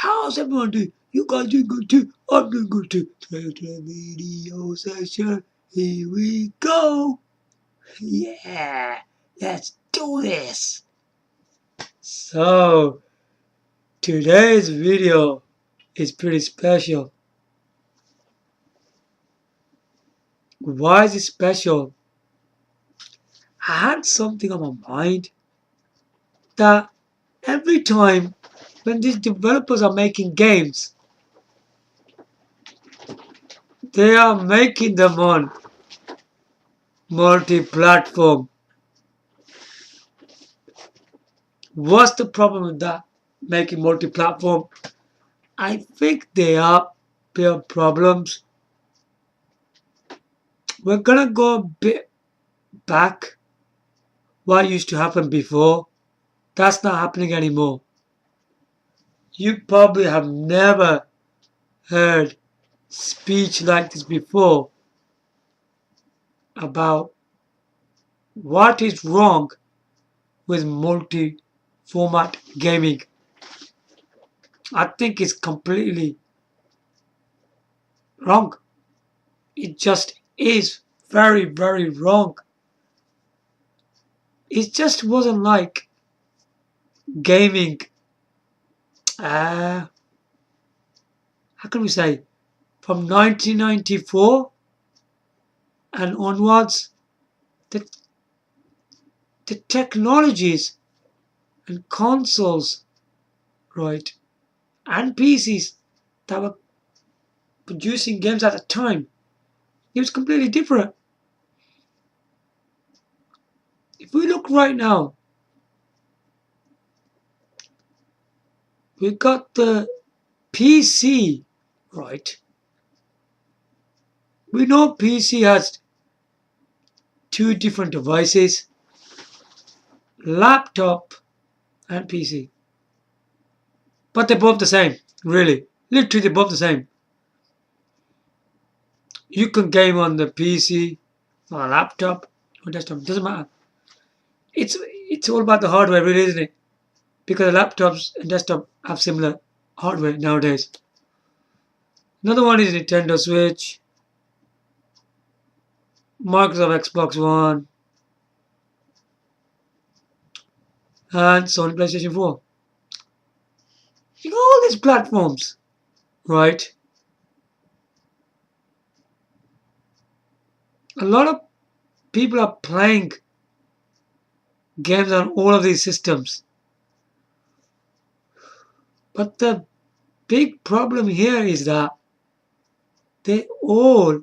How's everyone doing? You guys doing good too? I'm doing good too. Twitter video session. Here we go. Yeah, let's do this. So, today's video is pretty special. Why is it special? I had something on my mind that every time when these developers are making games, they are making them on multi-platform. What's the problem with that? Making multi-platform? I think there are problems. We're gonna go a bit back. What used to happen before? That's not happening anymore. You probably have never heard speech like this before about what is wrong with multi-format gaming. I think it's completely wrong. It just is very, very wrong. It just wasn't like gaming. How can we say? From 1994 and onwards, the, the technologies and consoles, right, and PCs that were producing games at the time, it was completely different. If we look right now, we got the PC, right? We know PC has two different devices, laptop and PC. But they're both the same, really. Literally, they're both the same. You can game on the PC, on a laptop, or desktop. Doesn't matter. It's all about the hardware, really, isn't it? Because laptops and desktop have similar hardware nowadays. Another one is Nintendo Switch, Microsoft Xbox One, and Sony PlayStation 4. You got all these platforms, right? A lot of people are playing games on all of these systems. But the big problem here is that they all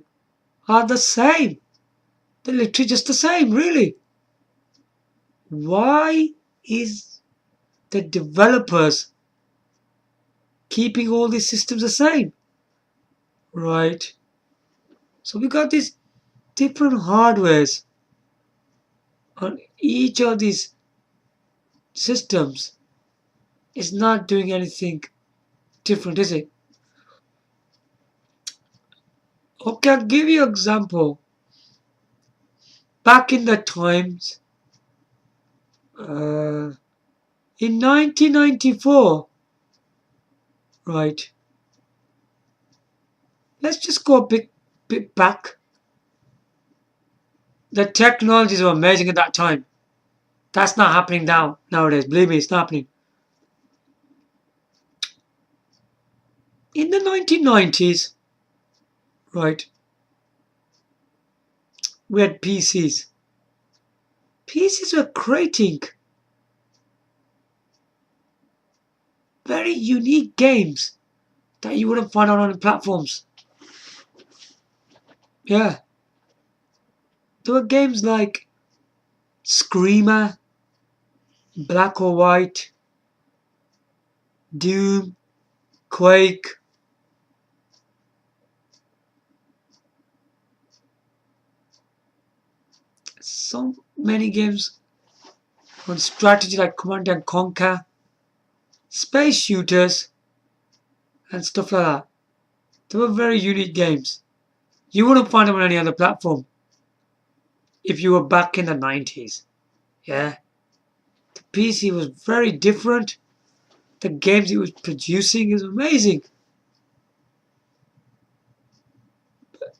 are the same. They're literally just the same, really. Why is the developers keeping all these systems the same? Right? So we got these different hardwares on each of these systems. It's not doing anything different, is it? Okay, I'll give you an example. Back in the times, in 1994, right? Let's just go a bit back. The technologies were amazing at that time. That's not happening nowadays. Believe me, it's not happening. In the 1990s, right, we had PCs. PCs were creating very unique games that you wouldn't find on other platforms. Yeah. There were games like Screamer, Black or White, Doom, Quake. So many games on strategy like Command and Conquer, space shooters, and stuff like that. They were very unique games. You wouldn't find them on any other platform if you were back in the 90s. Yeah. The PC was very different. the games it was producing is amazing.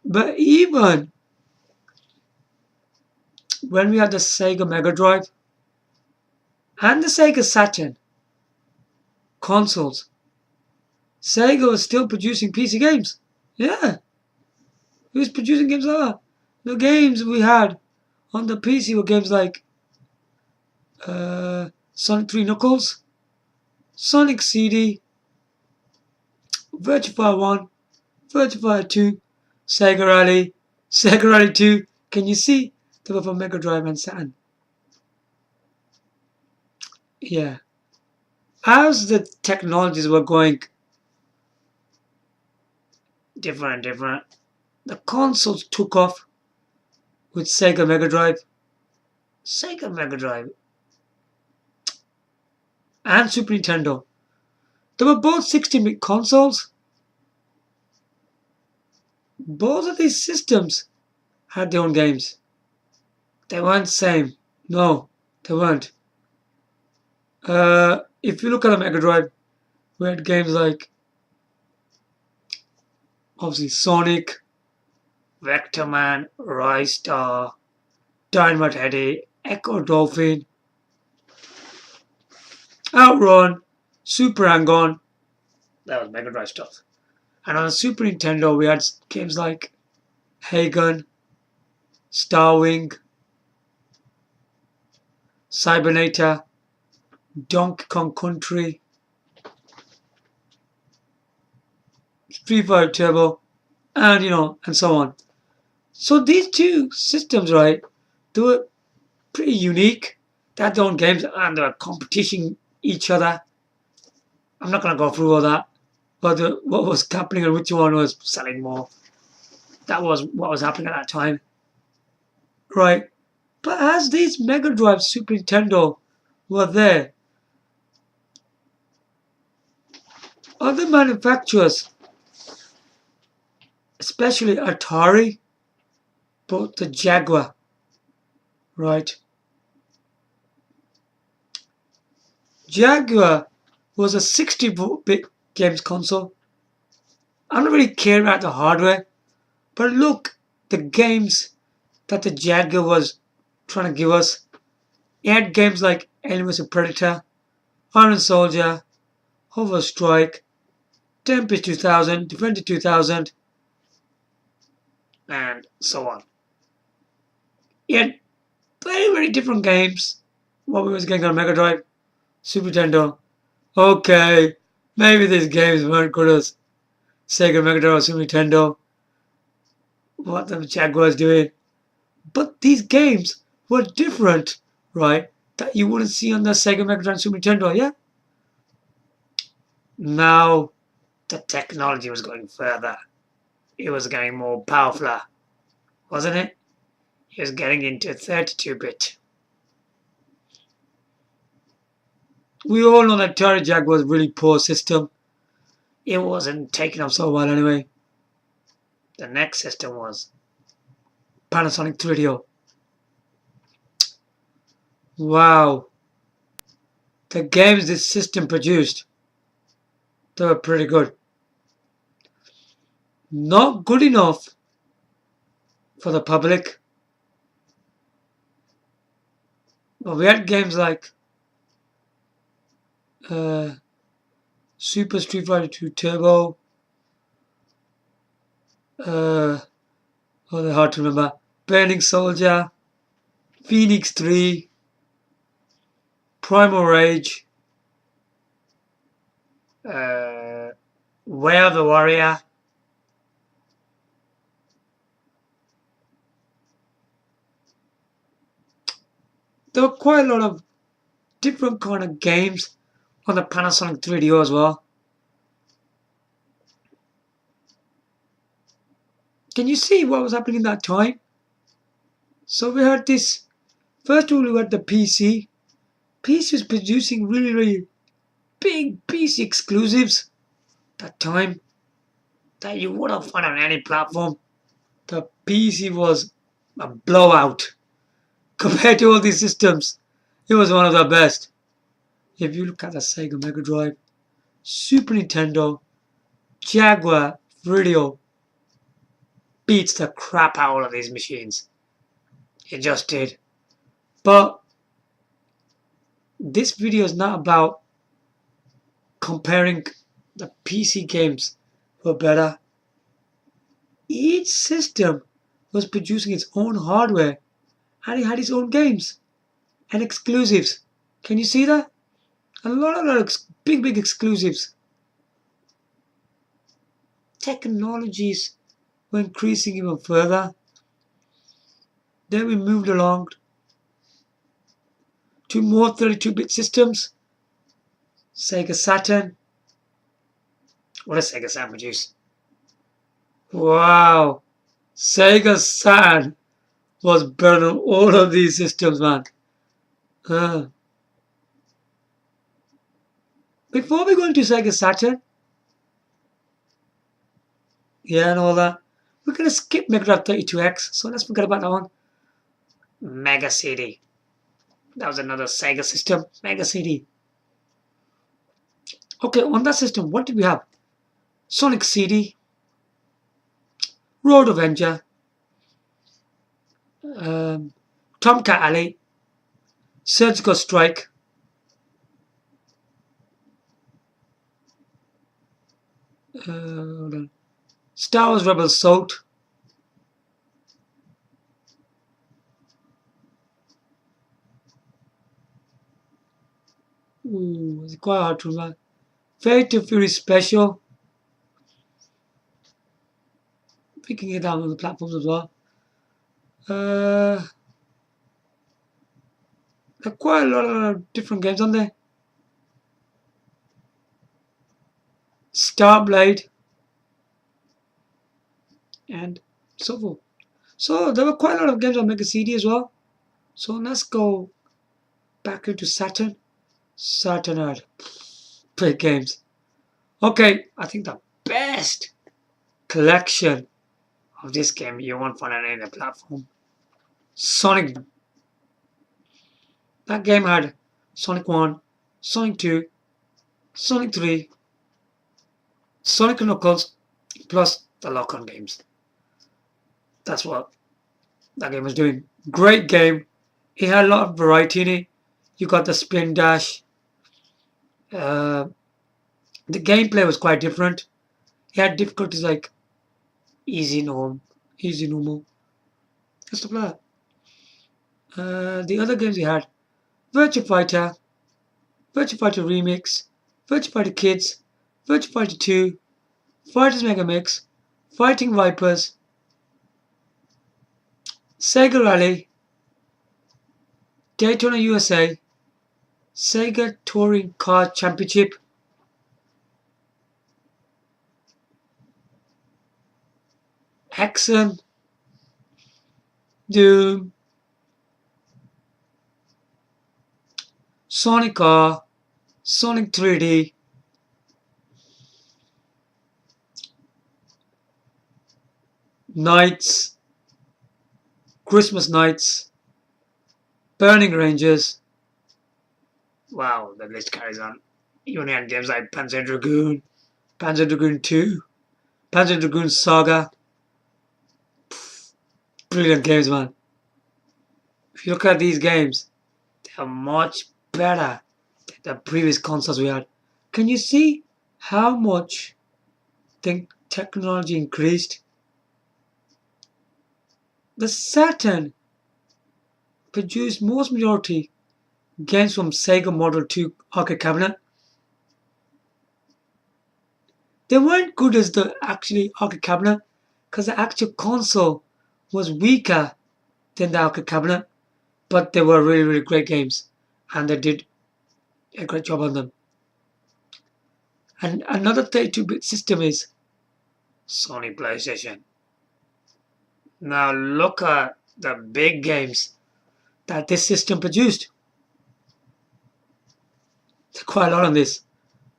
But even when we had the Sega Mega Drive and the Sega Saturn consoles, Sega was still producing PC games. Yeah, it was producing games like that. The games we had on the PC were games like Sonic 3 Knuckles, Sonic CD, Virtua Fighter 1, Virtua Fighter 2, Sega Rally, Sega Rally 2. Can you see? They were for Mega Drive and Saturn. Yeah. As the technologies were going different, the consoles took off with Sega Mega Drive, and Super Nintendo. They were both 16-bit consoles. Both of these systems had their own games. They weren't the same. No, they weren't. If you look at the Mega Drive, we had games like obviously Sonic, Vectorman, Rise Star, Dynamite Headdy, Echo Dolphin, Outrun, Super Hang-On. That was Mega Drive stuff. And on the Super Nintendo, we had games like Hagen, Starwing, Cybernator, Donkey Kong Country, Street Fighter Turbo, and and so on. So these two systems, right, they were pretty unique. They had their own games and they were competition each other. I'm not going to go through all that. But what was happening and which one was selling more. That was what was happening at that time. Right. But as these Mega Drive, Super Nintendo were there, other manufacturers, especially Atari, bought the Jaguar. Right. Jaguar was a 60-bit games console. I don't really care about the hardware, but look, the games that the Jaguar was trying to give us. It had games like Alien vs Predator, Iron Soldier, Hover Strike, Tempest 2000, Defender 2000, and so on. It had very different games. What we was getting on Mega Drive, Super Nintendo. Okay, maybe these games weren't good as Sega Mega Drive or Super Nintendo. What the Jaguar's doing. But these games were different, right? That you wouldn't see on the Sega Mega Drive and Super Nintendo, yeah? Now, the technology was going further. It was getting more powerful, wasn't it? It was getting into 32-bit. We all know that Atari Jaguar was a really poor system. It wasn't taking up so well anyway. The next system was Panasonic 3DO. Wow. The games this system produced, they were pretty good. Not good enough for the public. But we had games like Super Street Fighter 2 Turbo. They're hard to remember. Burning Soldier, Phoenix 3, Primal Rage, Way of the Warrior, there were quite a lot of different kind of games on the Panasonic 3DO as well. Can you see what was happening in that time? So we had this, first of all we had the PC. PC was producing really big PC exclusives that time that you would have found on any platform. The PC was a blowout compared to all these systems. It was one of the best. If you look at the Sega Mega Drive, Super Nintendo, Jaguar, Radio beats the crap out of these machines. It just did. But this video is not about comparing the PC games were better. Each system was producing its own hardware and it had its own games and exclusives. Can you see that? A lot of big exclusives. Technologies were increasing even further. Then we moved along to more 32-bit systems. Sega Saturn. What does Sega Saturn produce? Wow! Sega Saturn was better than all of these systems, man. Before we go into Sega Saturn, and all that, we're going to skip Mega Drive 32X, so let's forget about that one. Mega CD. That was another Sega system. Mega CD. Okay, on that system, what did we have? Sonic CD, Road Avenger, Tomcat Alley, Surgical Strike, Star Wars Rebel Assault, it's quite hard to remember. Fate of Fury Special. We can get down on the platforms as well. There are quite a lot of different games on there. Starblade and so forth. So there were quite a lot of games on Mega CD as well. So let's go back into Saturn. Saturn had great games. Okay, I think the best collection of this game you won't find on any other platform. Sonic. That game had Sonic 1, Sonic 2, Sonic 3, Sonic & Knuckles, plus the lock-on games. That's what that game was doing. Great game. It had a lot of variety in it. You got the spin dash. The gameplay was quite different. It had difficulties like easy, normal, and stuff like that. The other games we had Virtua Fighter, Virtua Fighter Remix, Virtua Fighter Kids, Virtua Fighter 2, Fighters Mega Mix, Fighting Vipers, Sega Rally, Daytona USA, Sega Touring Car Championship, Hexen, Doom, Sonic R, Sonic 3D, Nights, Christmas Nights, Burning Rangers. Wow, the list carries on. You only had games like Panzer Dragoon, Panzer Dragoon 2, Panzer Dragoon Saga. Brilliant games, man. If you look at these games, they are much better than the previous consoles we had. Can you see how much the technology increased? The Saturn produced most majority games from Sega Model 2 arcade cabinet. They weren't good as the actually arcade cabinet because the actual console was weaker than the arcade cabinet, but they were really great games and they did a great job on them. And another 32-bit system is Sony PlayStation. Now look at the big games that this system produced. There's quite a lot on this.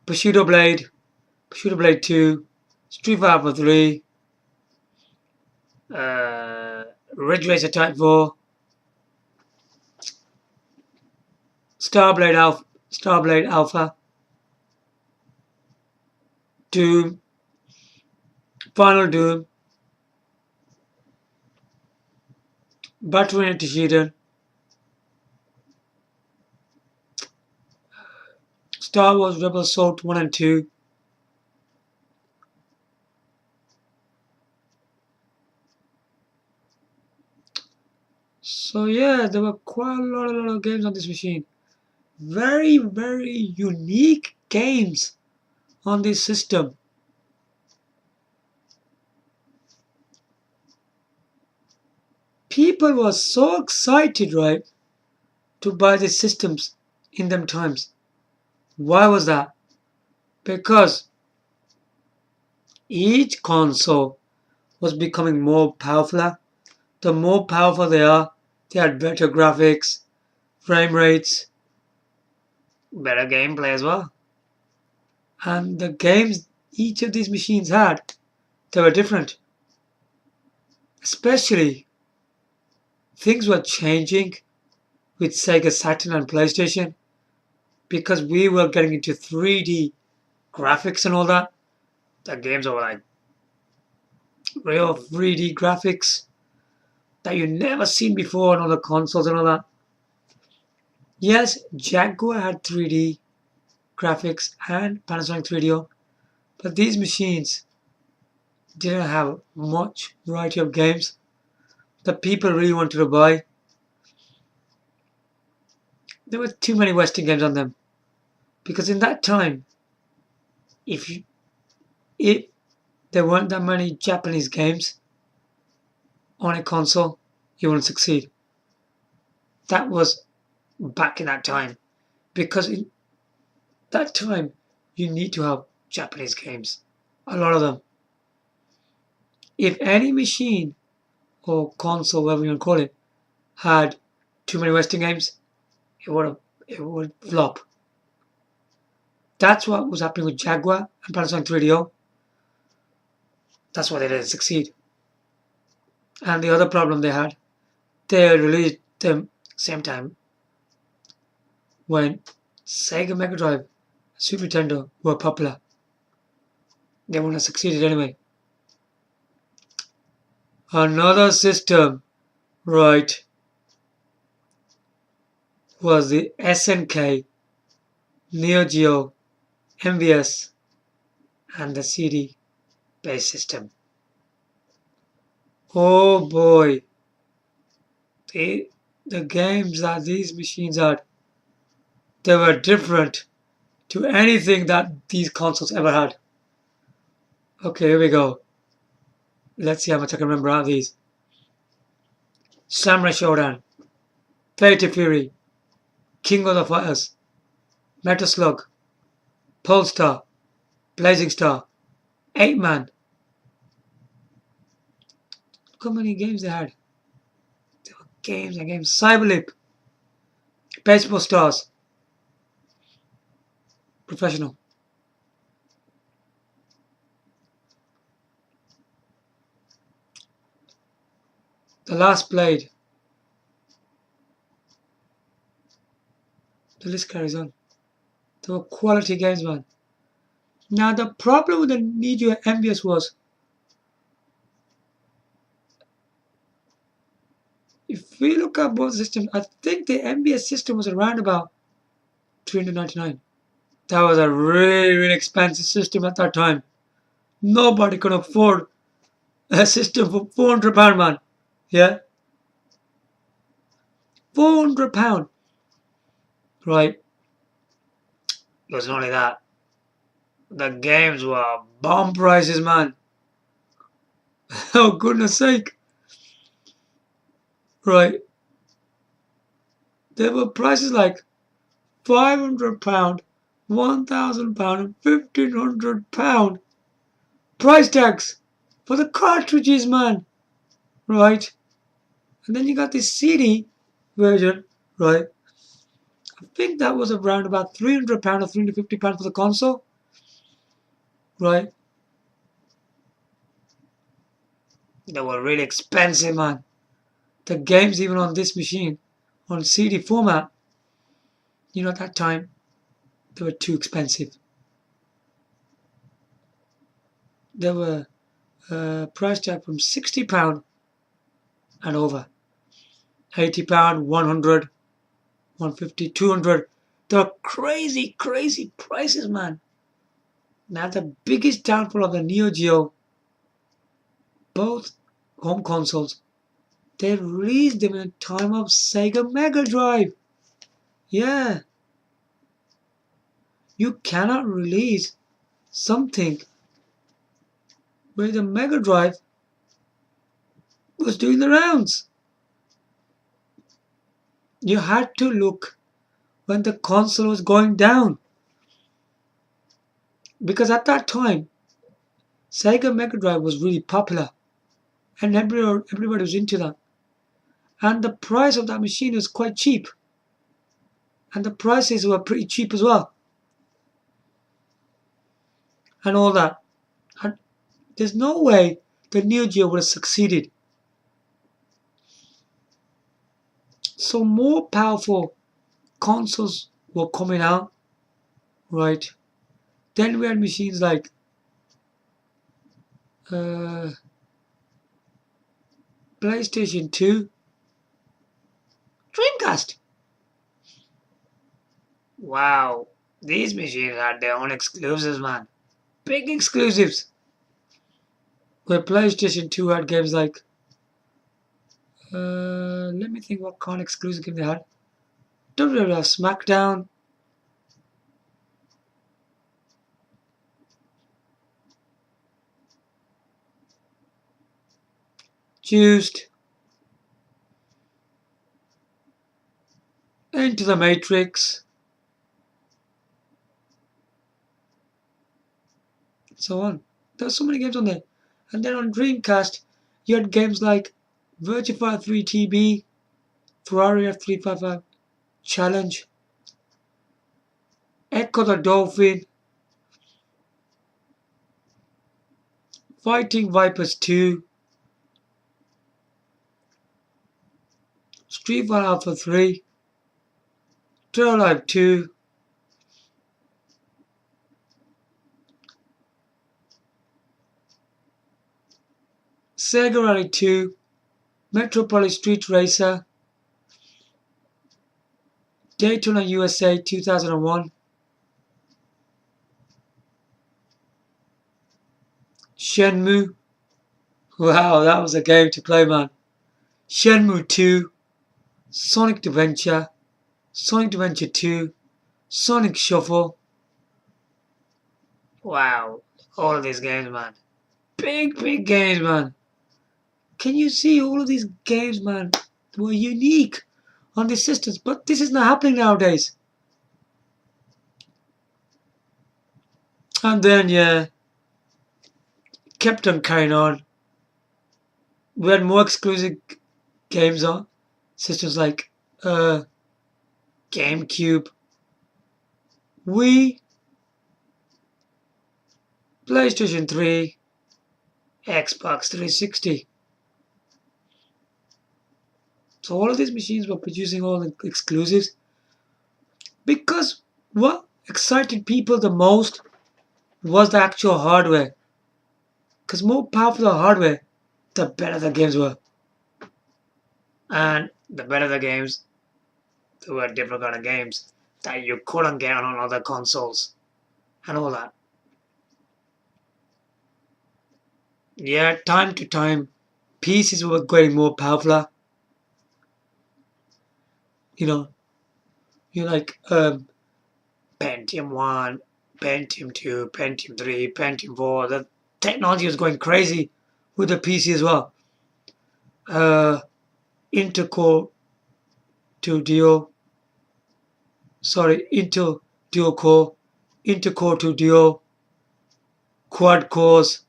Bushido Blade 2, Street Fighter 3, Ridge Racer Type 4, Starblade Alpha, Doom, Final Doom, Battle Antecedent, Star Wars Rebel Assault 1 and 2, so yeah, there were quite a lot of games on this machine. Very, very unique games on this system. People were so excited, right, to buy these systems in them times. Why was that? Because each console was becoming more powerful. The more powerful they are, they had better graphics, frame rates, better gameplay as well. And the games each of these machines had, they were different. Especially, things were changing with Sega Saturn and PlayStation because we were getting into 3D graphics and all that. The games were like real 3D graphics that you never seen before on other consoles and all that. Yes, Jaguar had 3D graphics and Panasonic 3DO, but these machines didn't have much variety of games that people really wanted to buy. There were too many Western games on them because in that time, if you, if there weren't that many Japanese games on a console, you wouldn't succeed. That was back in that time because in that time you need to have Japanese games, a lot of them. If any machine or console, whatever you want to call it, had too many Western games, it would flop. That's what was happening with Jaguar and Panasonic 3DO. That's why they didn't succeed. And the other problem they had, they released them same time when Sega Mega Drive and Super Nintendo were popular. They wouldn't have succeeded anyway. Another system, right, was the SNK, Neo Geo, MVS, and the CD based system. Oh boy, the games that these machines had, they were different to anything that these consoles ever had. Okay, here we go. Let's see how much I can remember out of these. Samurai Shodown, Fatal Fury, King of the Fighters, Metal Slug, Polestar, Blazing Star, 8-Man. Look how many games they had. There were games and games. Cyberleap, Baseball Stars, Professional. The Last Blade. The list carries on. They were quality games, man. Now the problem with the Neo Geo MVS was, if we look at both systems, I think the MVS system was around about $399. That was a really, really expensive system at that time. Nobody could afford a system for £400, man. Yeah? £400. Right. It wasn't only that. The games were bomb prices, man. Oh, goodness sake. Right. There were prices like £500, £1,000, and £1,500 price tags for the cartridges, man. Right. And then you got this CD version, right? I think that was around about £300 or £350 for the console, right? They were really expensive, man. The games, even on this machine, on CD format, at that time, they were too expensive. They were price tag from £60 and over. £80, 100, 150, 200. They were crazy, crazy prices, man. Now the biggest downfall of the Neo Geo, both home consoles, they released them in the time of Sega Mega Drive. Yeah, you cannot release something where the Mega Drive was doing the rounds. You had to look when the console was going down. Because at that time, Sega Mega Drive was really popular and everybody was into that. And the price of that machine was quite cheap. And the prices were pretty cheap as well. And all that. And there's no way the Neo Geo would have succeeded. So more powerful consoles were coming out, right? Then we had machines like PlayStation 2, Dreamcast. Wow, these machines had their own exclusives, man. Big exclusives. Where PlayStation 2 had games like, let me think what kind of exclusive game they had. WWF SmackDown, Juiced, Into the Matrix, so on. There were so many games on there. And then on Dreamcast, you had games like Virtua Fighter 3 TB, Ferrari F355 Challenge, Echo the Dolphin, Fighting Vipers 2, Street Fighter Alpha 3, Trail Life 2, Sega Rally 2, Metropolis Street Racer, Daytona USA 2001, Shenmue. Wow, that was a game to play, man. Shenmue 2, Sonic Adventure, Sonic Adventure 2, Sonic Shuffle. Wow, all of these games, man. Big, big games, man. Can you see all of these games, man, were unique on the systems, but this is not happening nowadays. And then, yeah, kept on carrying on. We had more exclusive games on systems like GameCube, Wii, PlayStation 3, Xbox 360. So all of these machines were producing all the exclusives because what excited people the most was the actual hardware. Because more powerful the hardware, the better the games were. And the better the games, there were different kind of games that you couldn't get on other consoles and all that. Yeah, time to time, PCs were getting more powerful. You know, you like Pentium 1, Pentium 2, Pentium 3, Pentium 4. The technology was going crazy with the PC as well. Intercore to Duo. Sorry, Intel Duo Core, Intercore to Duo, Quad cores.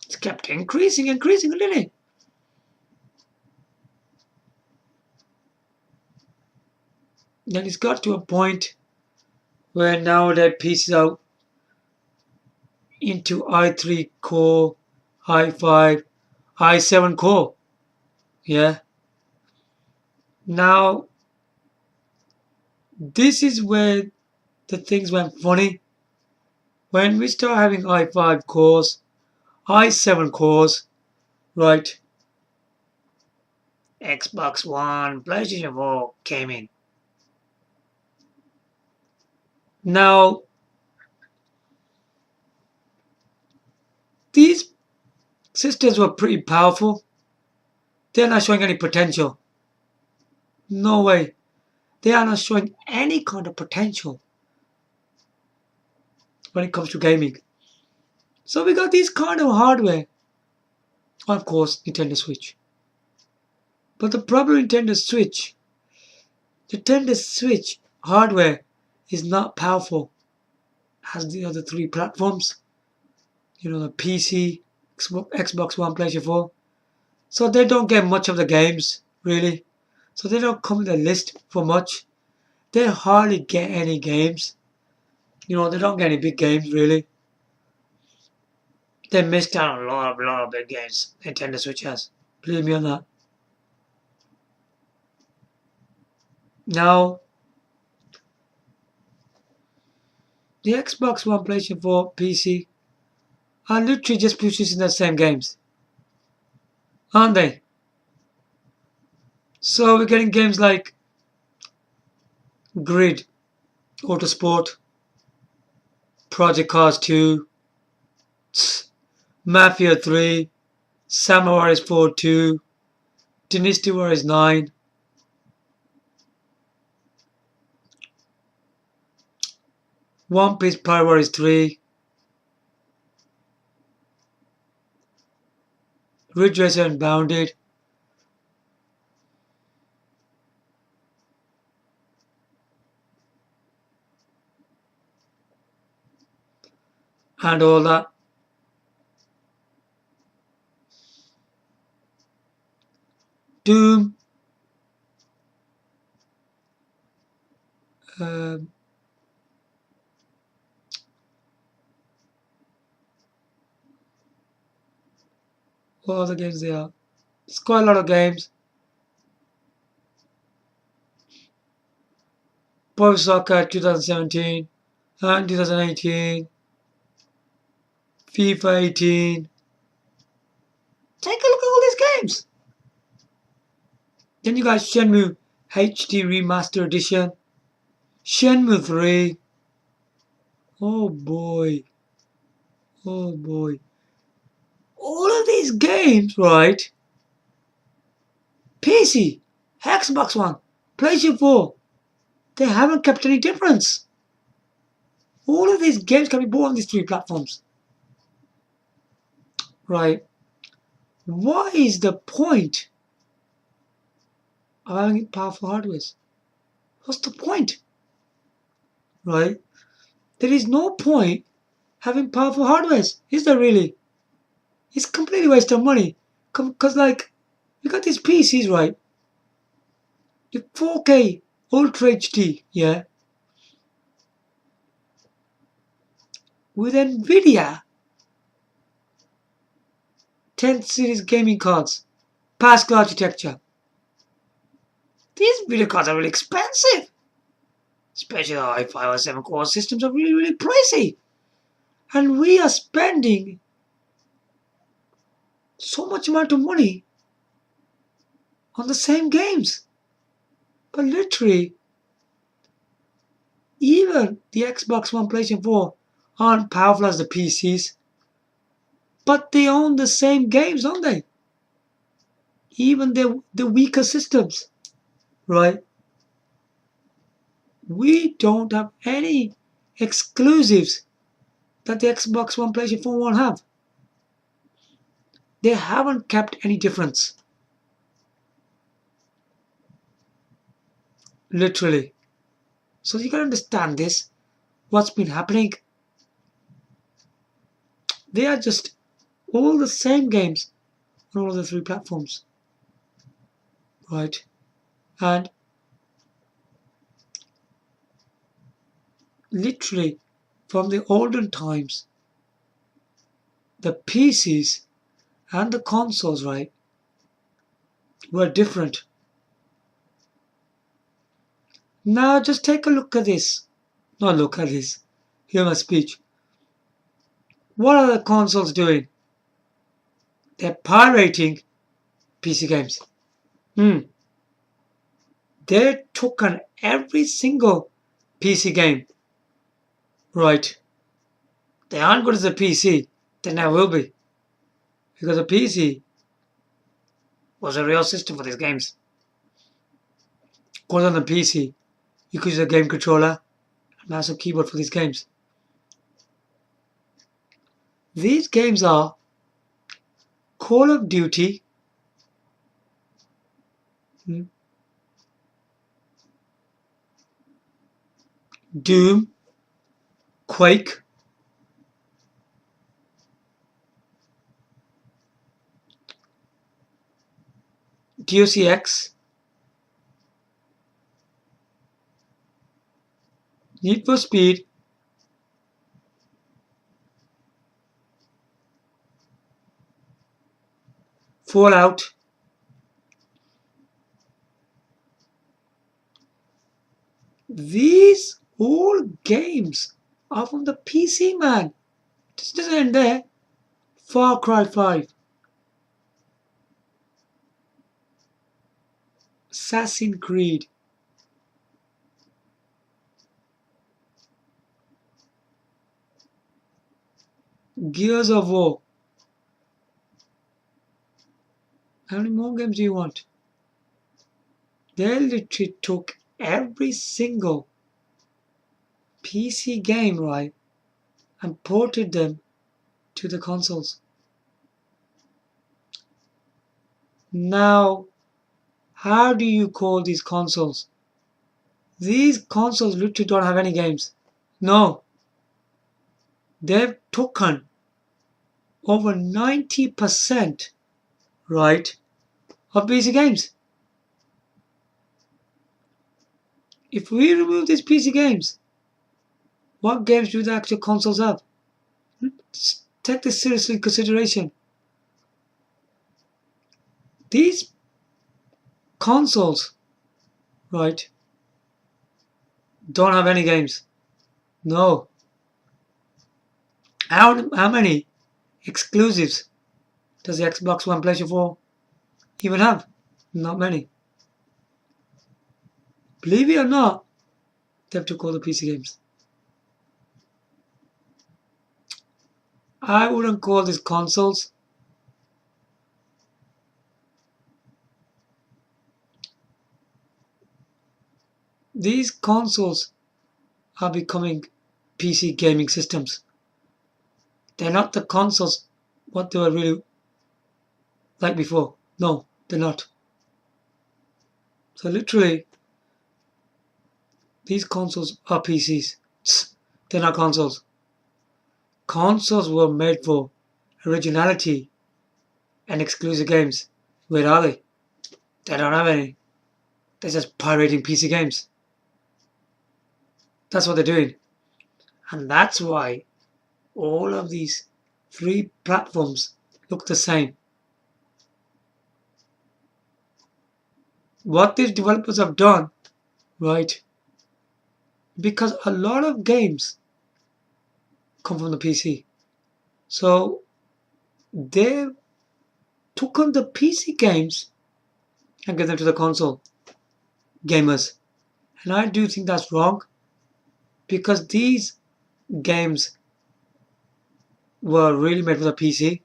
It's kept increasing, really. Then it's got to a point where nowadays PCs are into i3 core, i5, i7 core. Yeah. Now, this is where the things went funny. when we start having i5 cores, i7 cores, right? Xbox One, PlayStation 4 came in. Now, these systems were pretty powerful. They're not showing any potential. No way. They are not showing any kind of potential when it comes to gaming. So we got this kind of hardware. Of course, Nintendo Switch. But the problem with Nintendo Switch hardware is not powerful as the other three platforms. The PC, Xbox One, PlayStation 4. So they don't get much of the games, really. So they don't come in the list for much. They hardly get any games. They don't get any big games, really. They missed out on a lot of big games Nintendo Switch has. Believe me on that. Now, the Xbox One, PlayStation 4, PC are literally just producing the same games. Aren't they? So we're getting games like Grid, Autosport, Project Cars 2, Mafia 3, Samurai Warriors 4 2, Dynasty Warriors 9, One Piece Pirate Warriors 3, Ridge Racer Unbounded, and all that. Doom, what other games there are? There's quite a lot of games. Pro Soccer 2017 and 2018, FIFA 18. Take a look at all these games. Then you got Shenmue HD Remaster Edition, Shenmue 3. Oh boy. Oh boy. All of these games, right? PC, Xbox One, PlayStation 4, they haven't kept any difference. All of these games can be bought on these three platforms. Right? What is the point of having powerful hardwares? What's the point? Right? There is no point having powerful hardwares. Is there really? It's completely waste of money. Because, you got these PCs, right? The 4K Ultra HD, yeah? With NVIDIA 10th series gaming cards, Pascal architecture. These video cards are really expensive. Especially the i5 or 7 core systems are really, really pricey. And we are spending so much amount of money on the same games. But literally, even the Xbox One, PlayStation 4 aren't powerful as the PCs. But they own the same games, don't they? Even the weaker systems, right? We don't have any exclusives that the Xbox One, PlayStation 4 won't have. They haven't kept any difference. Literally. So you gotta understand this. What's been happening? They are just all the same games on all the three platforms. Right? And literally from the olden times, the PCs and the consoles, right, were different. Now just take a look at this. Not look at this. Hear my speech. What are the consoles doing? They're pirating PC games. They took on every single PC game. Right. They aren't good as a PC. They never will be. Because a PC was a real system for these games. Because on the PC, you could use a game controller and mouse and keyboard for these games. These games are Call of Duty, Doom, Quake, DOCX, Need for Speed, Fallout. These all games are from the PC, man. This doesn't end there. Far Cry 5, Assassin's Creed, Gears of War. How many more games do you want? They literally took every single PC game, right, and ported them to the consoles. Now, how do you call these consoles? These consoles literally don't have any games. No. They've taken over 90%, right, of PC games. If we remove these PC games, what games do the actual consoles have? Take this seriously in consideration. These consoles, right, don't have any games. No. How many exclusives does the Xbox One, PlayStation 4 even have? Not many. Believe it or not, they have to call the PC games. I wouldn't call these consoles. These consoles are becoming PC gaming systems. They're not the consoles what they were really like before. No, they're not. So literally, these consoles are PCs. They're not consoles. Consoles were made for originality and exclusive games. Where are they? They don't have any. They're just pirating PC games. That's what they're doing. And that's why all of these free platforms look the same. What these developers have done, right? Because a lot of games come from the PC. So they took on the PC games and give them to the console gamers. And I do think that's wrong because these games were really made for the PC.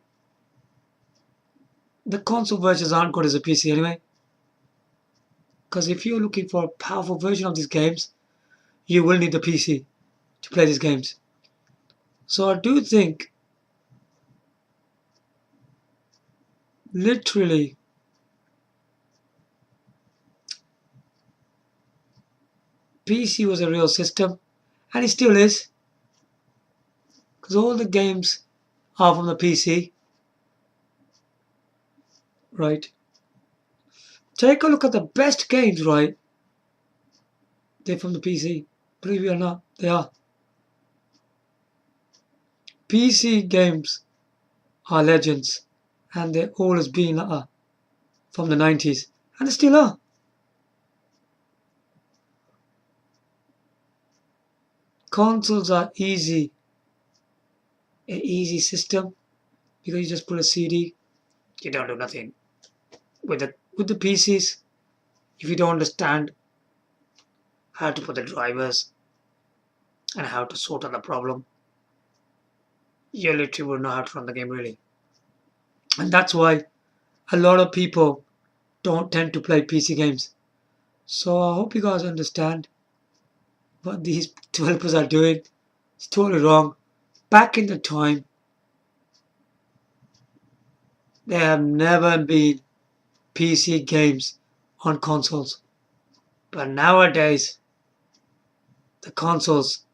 The console versions aren't good as a PC anyway. Because if you're looking for a powerful version of these games, you will need the PC to play these games. So I do think literally PC was a real system and it still is because all the games are from the PC, right? Take a look at the best games, right? They're from the PC. Believe it or not, they are. PC games are legends and they've always been from the 90s and they still are. Consoles are easy an easy system because you just put a CD, you don't do nothing. With the PCs, if you don't understand how to put the drivers and how to sort out the problem, you literally wouldn't know how to run the game really. And that's why a lot of people don't tend to play PC games. So I hope you guys understand what these developers are doing. It's totally wrong. Back in the time, there have never been PC games on consoles. But nowadays, the consoles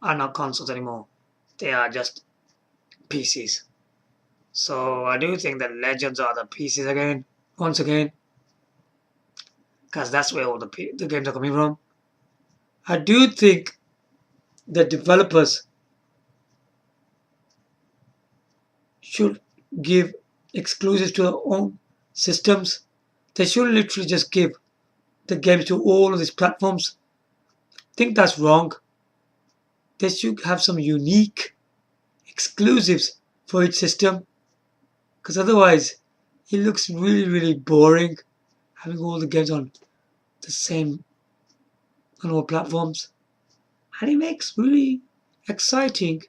are not consoles anymore. They are just PCs. So I do think that Legends are the PCs again, once again, because that's where all the games are coming from. I do think the developers should give exclusives to their own systems. They should literally just give the games to all of these platforms. I think that's wrong. They should have some unique exclusives for each system, because otherwise it looks really boring having all the games on the same on all platforms, and it makes really exciting,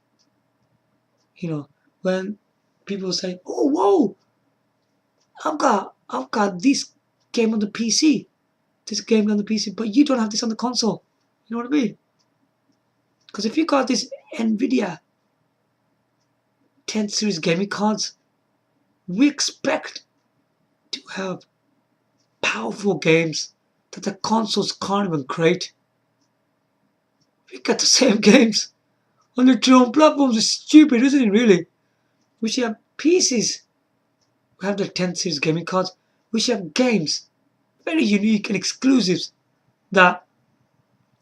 when people say, oh whoa, I've got this game on the PC, but you don't have this on the console. You know what I mean? Because if you got this Nvidia 10 series gaming cards, we expect to have powerful games that the consoles can't even create. We got the same games on the two own platforms. It's stupid, isn't it, really? We should have PCs who have the 10 series gaming cards. We should have games, very unique and exclusives, that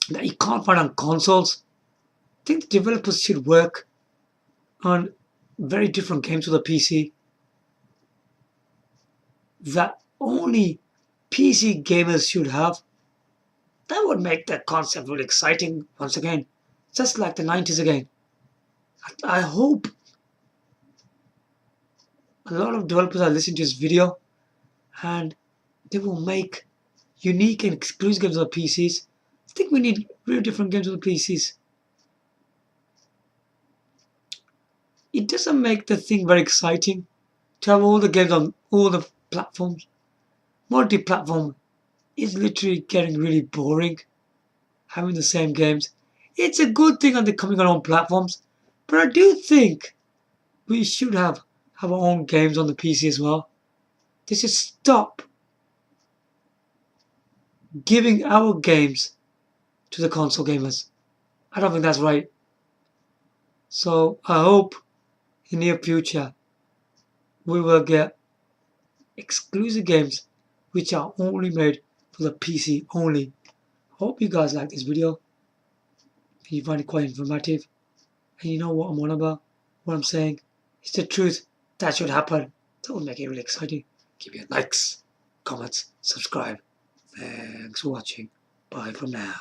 you can't find on consoles. I think the developers should work on very different games for the PC that only PC gamers should have. That would make the concept really exciting once again, just like the 90s again. I hope a lot of developers are listening to this video and they will make unique and exclusive games on the PCs. I think we need really different games on the PCs. It doesn't make the thing very exciting to have all the games on all the platforms. Multi-platform is literally getting really boring, having the same games. It's a good thing on the coming on all platforms, but I do think we should have our own games on the PC as well. They should stop giving our games to the console gamers. I don't think that's right. So I hope in the near future we will get exclusive games which are only made for the PC only. Hope you guys like this video. You find it quite informative. And you know what I'm on about, what I'm saying. It's the truth. That should happen. That would make it really exciting. Give me likes, comments, subscribe. Thanks for watching. Bye for now.